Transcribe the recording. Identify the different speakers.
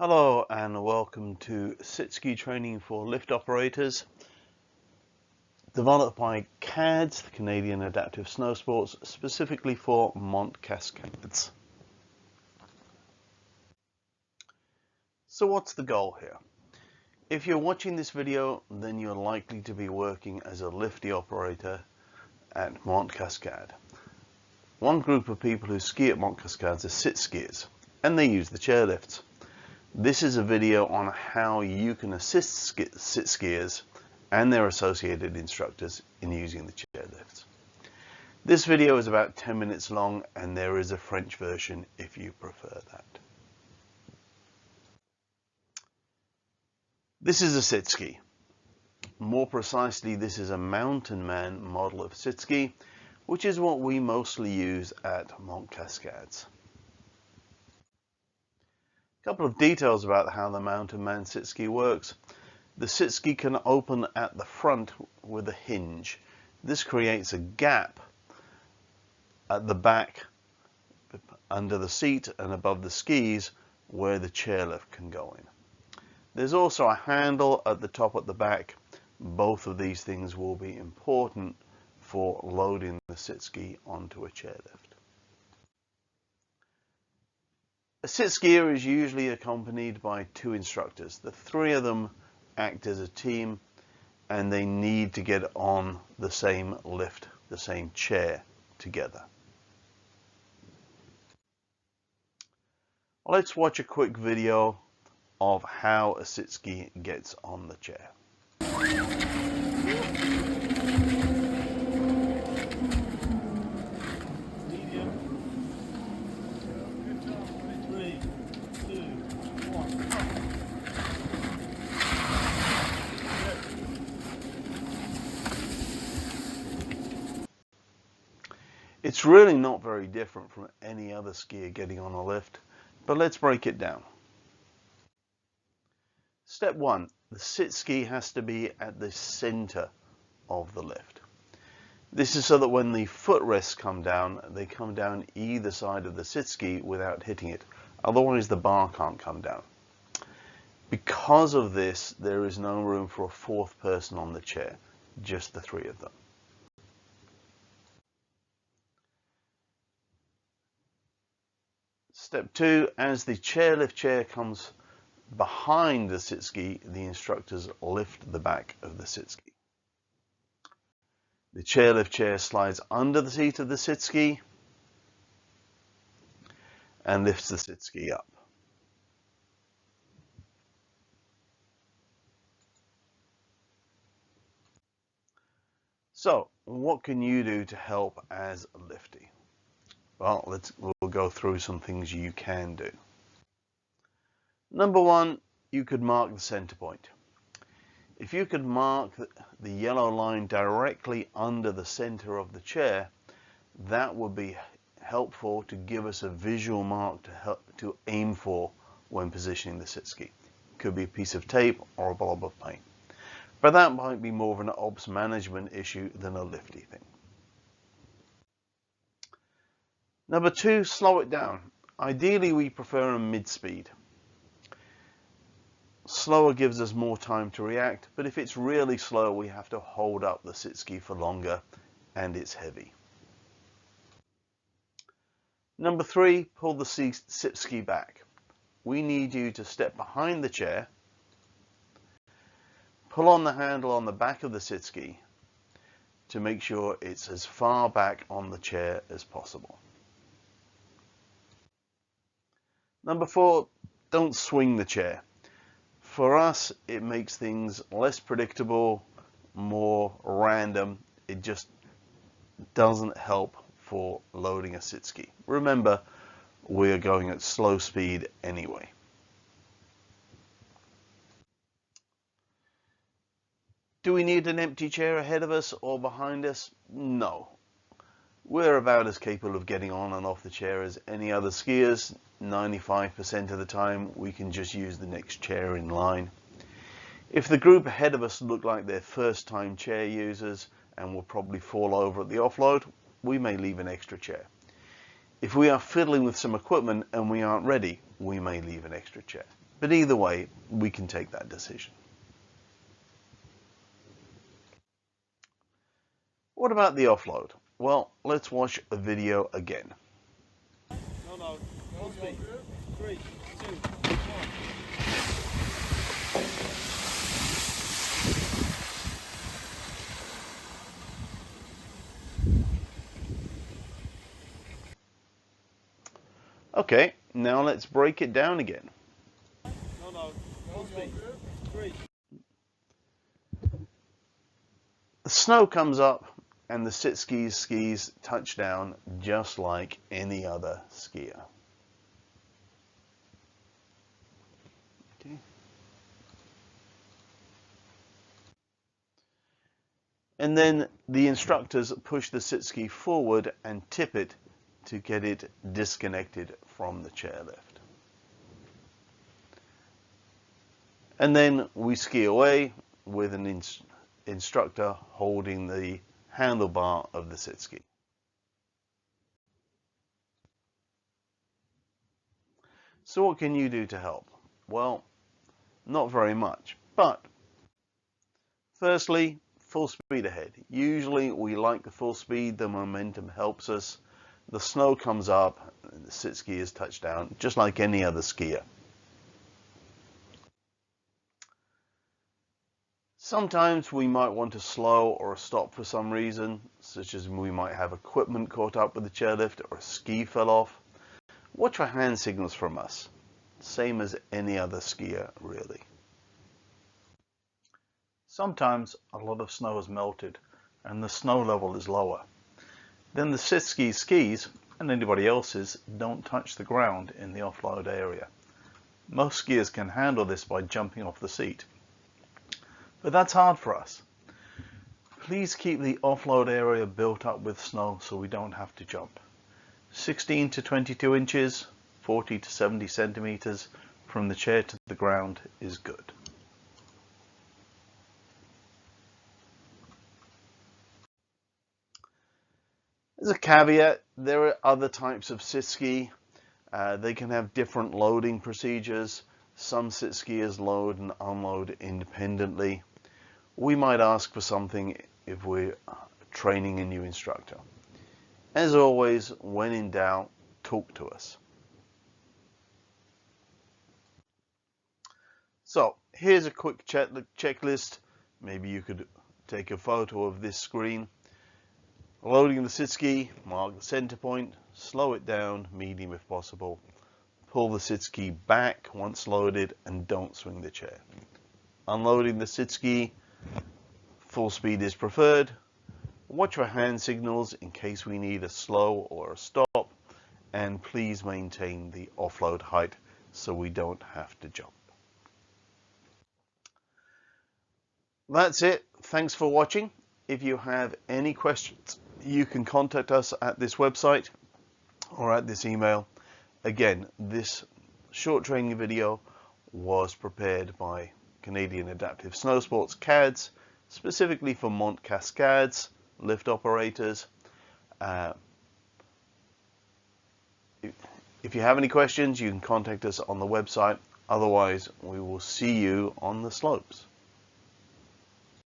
Speaker 1: Hello and welcome to Sitski training for lift operators, developed by CADS, the Canadian Adaptive Snow Sports, specifically for Mont Cascades. So what's the goal here? If you're watching this video, then you're likely to be working as a lifty operator at Mont Cascade. One group of people who ski at Mont Cascades are Sitskis, and they use the chairlifts. This is a video on how you can assist sit skiers and their associated instructors in using the chairlifts. This video is about 10 minutes long, and there is a French version if you prefer that. This is a Sitski. More precisely, this is a mountain man model of Sitski, which is what we mostly use at Mont Cascades. A couple of details about how the mountain man Sitski works. The Sitski can open at the front with a hinge. This creates a gap at the back under the seat and above the skis where the chairlift can go in. There's also a handle at the top at the back. Both of these things will be important for loading the Sitski onto a chairlift. A sit skier is usually accompanied by two instructors. The three of them act as a team, and they need to get on the same lift, the same chair together. Let's watch a quick video of how a Sitski gets on the chair. It's really not very different from any other skier getting on a lift, but let's break it down. Step 1, the Sitski has to be at the center of the lift. This is so that when the footrests come down, they come down either side of the Sitski without hitting it. Otherwise the bar can't come down. Because of this, there is no room for a fourth person on the chair, just the three of them. Step 2, as the chairlift chair comes behind the Sitski, the instructors lift the back of the Sitski. The chairlift chair slides under the seat of the Sitski and lifts the Sitski up. So, what can you do to help as a lifty? Well, we'll go through some things you can do. Number 1, you could mark the center point. If you could mark the yellow line directly under the center of the chair, that would be helpful to give us a visual mark to aim for when positioning the Sitski. It could be a piece of tape or a blob of paint. But that might be more of an ops management issue than a lifty thing. Number 2, slow it down. Ideally, we prefer a mid-speed. Slower gives us more time to react, but if it's really slow, we have to hold up the Sitski for longer, and it's heavy. Number 3, pull the Sitski back. We need you to step behind the chair, pull on the handle on the back of the Sitski to make sure it's as far back on the chair as possible. Number 4, don't swing the chair. For us, it makes things less predictable, more random. It just doesn't help for loading a Sitski. Remember, we're going at slow speed anyway. Do we need an empty chair ahead of us or behind us? No. We're about as capable of getting on and off the chair as any other skiers. 95% of the time we can just use the next chair in line. If the group ahead of us look like they're first time chair users and will probably fall over at the offload, we may leave an extra chair. If we are fiddling with some equipment and we aren't ready, we may leave an extra chair. But either way, we can take that decision. What about the offload? Well, let's watch a video again.
Speaker 2: No, full speed. 3, 2, 1.
Speaker 1: Okay, now let's break it down again.
Speaker 2: No, full speed. 3.
Speaker 1: The snow comes up and the Sitskis skis touch down just like any other skier. Okay. And then the instructors push the Sitski forward and tip it to get it disconnected from the chairlift. And then we ski away with an instructor holding the handlebar of the Sitski. So what can you do to help? Well, not very much, but firstly, full speed ahead. Usually we like the full speed, the momentum helps us. The snow comes up, and the Sitski is touched down, just like any other skier. Sometimes we might want to slow or stop for some reason, such as we might have equipment caught up with the chairlift or a ski fell off. Watch for hand signals from us, same as any other skier really. Sometimes a lot of snow has melted and the snow level is lower. Then the Sitski skis, and anybody else's, don't touch the ground in the offload area. Most skiers can handle this by jumping off the seat. But that's hard for us. Please keep the offload area built up with snow so we don't have to jump. 16 to 22 inches, 40 to 70 centimeters from the chair to the ground is good. As a caveat, there are other types of Sitski. They can have different loading procedures. Some Sitskiers load and unload independently. We might ask for something if we're training a new instructor. As always, when in doubt, talk to us. So here's a quick checklist. Maybe you could take a photo of this screen. Loading the Sitski, mark the center point, slow it down, medium if possible. Pull the Sitski back once loaded and don't swing the chair. Unloading the Sitski, full speed is preferred. Watch for hand signals in case we need a slow or a stop, and please maintain the offload height so we don't have to jump. That's it. Thanks for watching. If you have any questions, you can contact us at this website or at this email. Again, this short training video was prepared by Canadian Adaptive Snow Sports CADS, specifically for Mont Cascades lift operators. If you have any questions, you can contact us on the website. Otherwise, we will see you on the slopes.